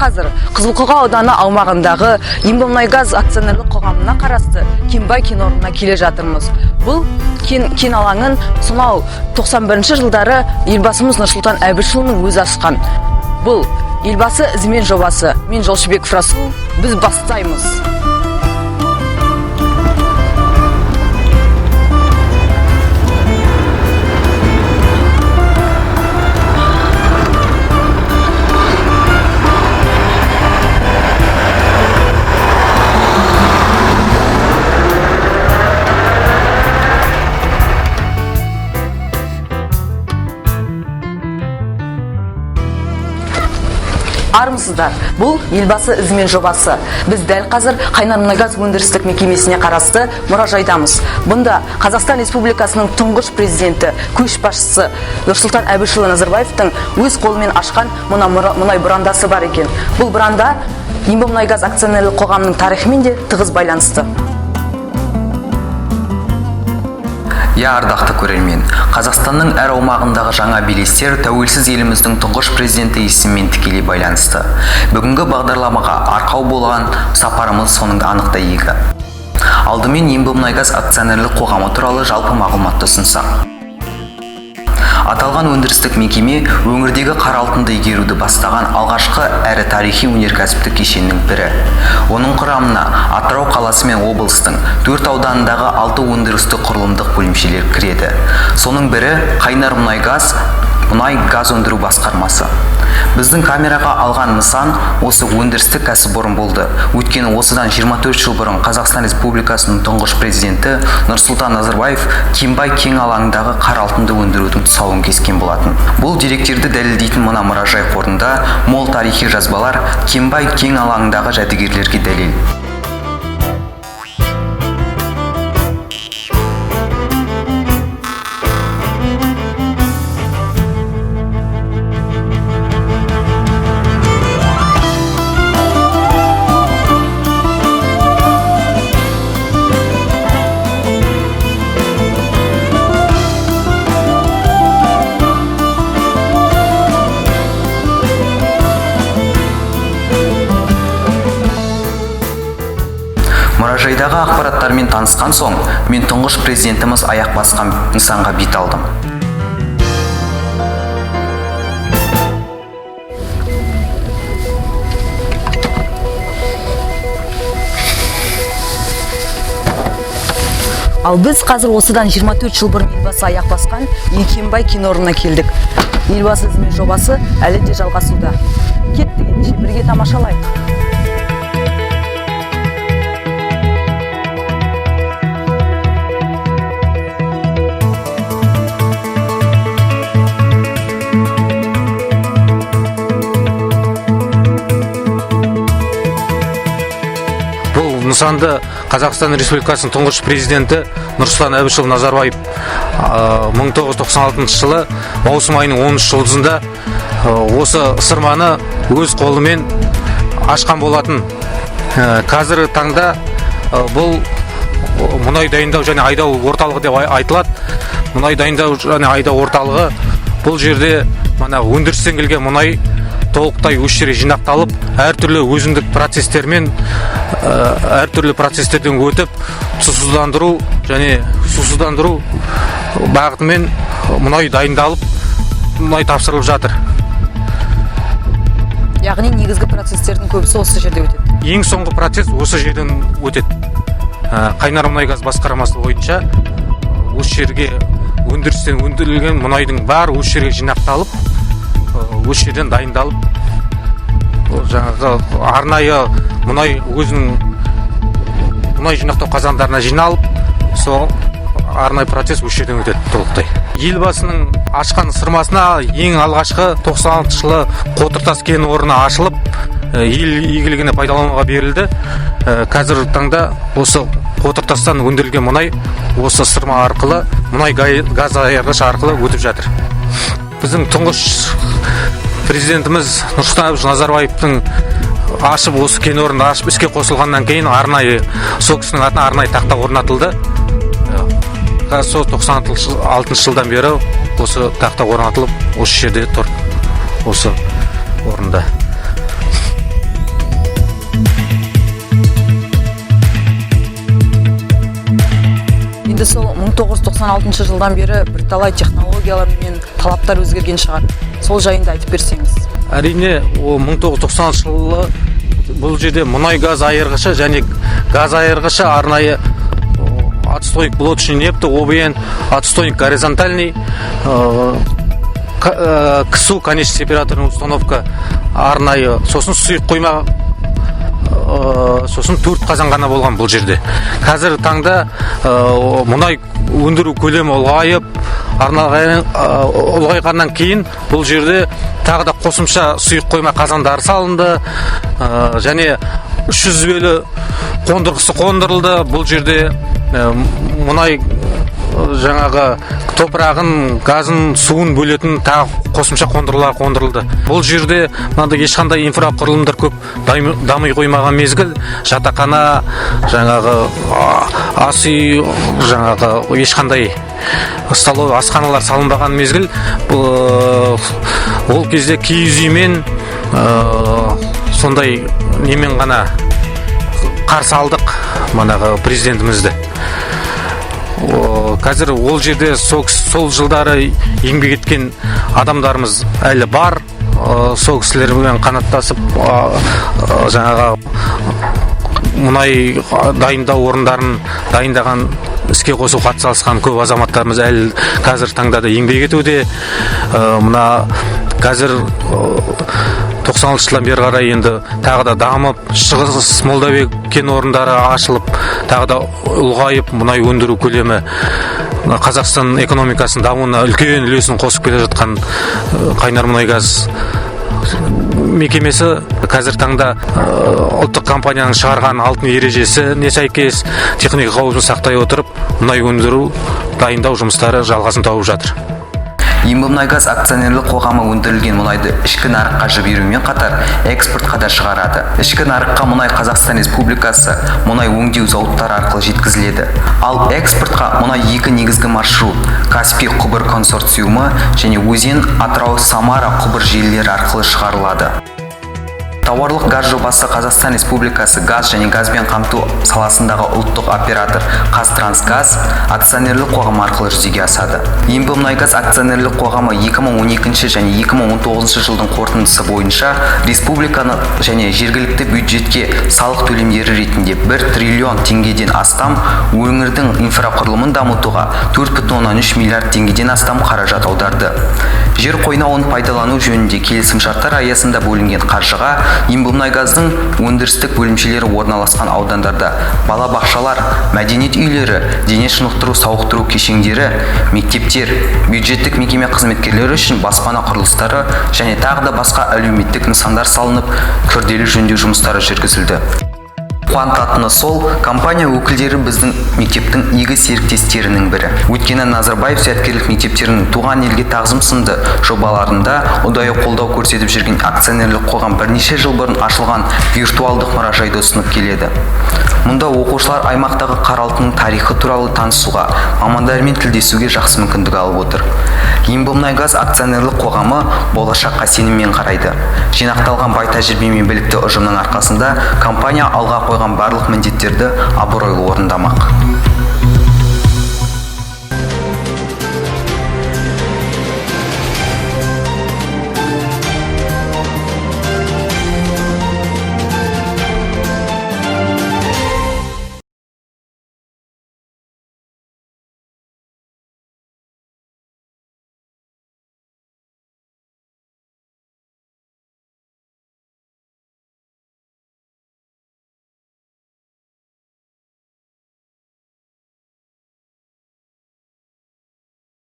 қазір Қызылқоға ауданы аумағындағы Ембімұнайгаз акционерлік қоғамына қарасты Кенбай кен орнына келе жатырмыз. Бұл кен алаңын сонау 91 жылдары елбасымыз Нұрсұлтан Әбішұлының өзі ашқан. Бұл елбасы ізімен жобасы. Мен Жолшыбеков Расул, біз бастаймыз. Армысыздар, бұл елбасы ізімен жобасы. Біз дәл қазір Қайнар-Мұнайгаз өндірістік мекемесіне қарасты мұражайдамыз. Бұнда Қазақстан Республикасының тұңғыш президенті, көшбасшысы Нұрсұлтан Әбішұлы Назарбаевтың өз қолымен ашқан мұнай бұрандасы бар екен. Бұл бұранда Ембімұнайгаз акционерлік қоғамының тарихымен де тығыз байланысты. Ардақты көрермен, Қазақстанның әр аумағындағы жаңа белестер тәуелсіз еліміздің тұңғыш президенті есімімен тікелей байланысты. Бүгінгі бағдарламаға арқау болған сапарымыз соның анық дәйегі. Алдымен Ембімұнайгаз акционерлік қоғамы туралы жалпы мағлұматты ұсынсақ. Аталған өндірістік мекеме өңірдегі қара алтынды игеруді бастаған алғашқы әрі тарихи өнеркәсіптік кешеннің бірі. Оның құрамына Атырау қаласы мен облыстың 4 ауданындағы 6 өндірістік құрылымдық бөлімшелер кіреді. Соның бірі Қайнар-Мұнайгаз мұнай газ өндіру басқармасы. Біздің камераға алған нысан осы өндірістік кәсіпорын болды. Өйткені осыдан 24 жыл бұрын Қазақстан Республикасының тұңғыш президенті Нұрсұлтан Назарбаев Кенбай кен алаңындағы қара алтынды өндірудің тұсауын кескен болатын. Бұл деректерді дәлелдейтін мына мұражай қорында мол тарихи жазбалар Кенбай кен алаңындағы жәдігерлерге дәлел. Мұражайдағы ақпараттармен танысқан соң, мен тұңғыш президентіміз аяқ басқан нысанға бет алдым. Ал біз қазір осыдан 24 жыл бұрын елбасы аяқ басқан Кенбай кен орнына келдік. Елбасы ізімен жобасы әлі де жалғасуда. Кеттік ендеше бірге тамашалайық. Нысанды Қазақстан Республикасының тұңғыш президенті Нұрсұлтан Әбішұлы Назарбаев 1996 жылы маусым айының 10 жұлдызында осы сырманы өз қолымен ашқан болатын. Қазіргі таңда бұл мұнай дайындау және айдау орталығы деп айтылады. Мұнай дайындау және айдау орталығы бұл жерде өндірістен келген мұнай толықтай осы жерге жинақталып, әртүрлі өзіндік процестермен әртүрлі процестерден өтіп, сусыздандыру және сусыздандыру бағытымен мұнай дайындалып, мұнай тапсырылып жатыр. Яғни негізгі процестердің көбісі осы жерде өтеді. Ең соңғы процесс осы жерден өтеді. Қайнар-Мұнайгаз басқармасы бойынша осы жерге өндірістен өндірілген мұнайдың бар осы жерге жинақталып, осы жерден дайындалып, жаңағы арнайы мұнай өзінің мұнай жинақтау қазандарына жиналып, сол арнайы процесс осы жерден өтеді толықтай. Елбасының ашқан сырмасына ең алғашқы 96 жылы Қотыртас кен орны ашылып, ел игілігіне пайдалануға берілді. Қазіргі таңда осы Қотыртастан өндірілген мұнай осы сырма арқылы, мұнай газ айырғыш арқылы өтіп жатыр. Біздің тұңғыш президентіміз Нұрсұлтан Назарбаевтың ашып осы кен орнын ашып іске қосылғаннан кейін арнайы сол кісінің атына арнайы тақта орнатылды. Сол 96 жылдан бері осы тақта орнатылып, осы жерде тұр, осы орында. енді сол 1996 жылдан бері бірталай технологиялар мен талаптар өзгерген шығар. Сол жайында айтып берсеңіз. Әрине, 1996 жылы бұл жерде мұнай газ айырғышы және газ айырғышы арнайы отстойник блочный нефти, ОБН, отстойник горизонтальный, КСУ, конечная температурная установка арнайы, сосын сұйық қойма, сосын 4 қазан ғана болған бұл жерде. Қазір таңда мұнай өндіру көлемі ұлғайғаннан кейін бұл жерде тағы да қосымша сұйық қойма қазандары салынды, және 300 белі қондырғысы қондырылды. Бұл жерде мұнай жаңағы топырағын, газын, суын бөлетін тағы қосымша қондырғылар қондырылды. Бұл жерде мынандай ешқандай инфрақұрылымдар көп дами қоймаған мезгіл, жатақхана, жаңағы ас үй, жаңағы ешқандай столовый асханалар салынбаған мезгіл. Ол кезде киіз үймен сондай немен ғана қарсы алдық манағы президентімізді. Қазір ол жерде сол жылдары еңбек еткен адамдарымыз әлі бар. Сол кісілермен қанаттасып жаңағы мұнай дайындау орындарын дайындаған, іске қосу қатысқан көп азаматтарымыз әлі қазір таңда да еңбек етуде. Мына қазір 90 жылдан бері қарай енді тағы да дамып, Шығыс Молдовия кен орындары ашылып, тағы да ұлғайып, мұнай өндіру көлемі Қазақстан экономикасының дамуына үлкен үлесін қосып келе жатқан Қайнар мұнай газ мекемесі қазір таңда ұлттық компанияның шығарған алтын ережесіне сәйкес техника қауіпсіздігін сақтай отырып, мұнай өндіру, дайындау жұмыстары жалғасын тауып жатыр. Ембімұнайгаз акционерлік қоғамы өндірілген мұнайды ішкі нарыққа жіберумен қатар экспортқа да шығарады. Ішкі нарыққа мұнай Қазақстан Республикасы мұнай өңдеу зауыттары арқылы жеткізіледі. Ал экспортқа мұнай екі негізгі маршрут Каспий құбыр консорциумы және Өзен Атырау Самара құбыр желілері арқылы шығарылады. Тауарлық газ жобасы Қазақстан Республикасы газ және газбен қамту саласындағы ұлттық оператор Қазтрансгаз акционерлік қоғамы арқылы жүзеге асады. Ембімұнайгаз акционерлік қоғамы 2012 және 2019 жылдың қорытындысы бойынша республиканы және жергілікті бюджетке салық төлемдері ретінде 1 триллион теңгеден астам, өңірдің инфрақұрылымын дамытуға 4,3 миллиард теңгеден астам қаражат аударды. Жер қойнауын пайдалану жөнінде келісімшарттар аясында бөлінген қаржыға Ембімұнайгаздың өндірістік бөлімшелері орналасқан аудандарда балабақшалар, мәдениет үйлері, дене шынықтыру сауықтыру кешендері, мектептер, бюджеттік мекеме қызметкерлері үшін баспана құрылыстары және тағы да басқа әлеуметтік нысандар салынып, күрделі жөндеу жұмыстары жүргізілді. Қуантатыны сол, компания өкілдері біздің мектептің игі серіктестерінің бірі. Өйткені Назарбаев зияткерлік мектептерінің туған елге тағзым сынды жобаларында ұдайы қолдау көрсетіп жүрген акционерлік қоғам бірнеше жыл бұрын ашылған виртуалдық мұражайды ұсынып келеді. Мұнда оқушылар аймақтағы қара алтынның тарихы туралы танысуға, мамандармен тілдесуге жақсы мүмкіндік алып отыр. Ембімұнайгаз акционерлік қоғамы болашаққа сеніммен қарайды. Жинақталған бай тәжірибе мен білікті ұжымның арқасында компания алға қойған барлық міндеттерді абыройлы орындамақ.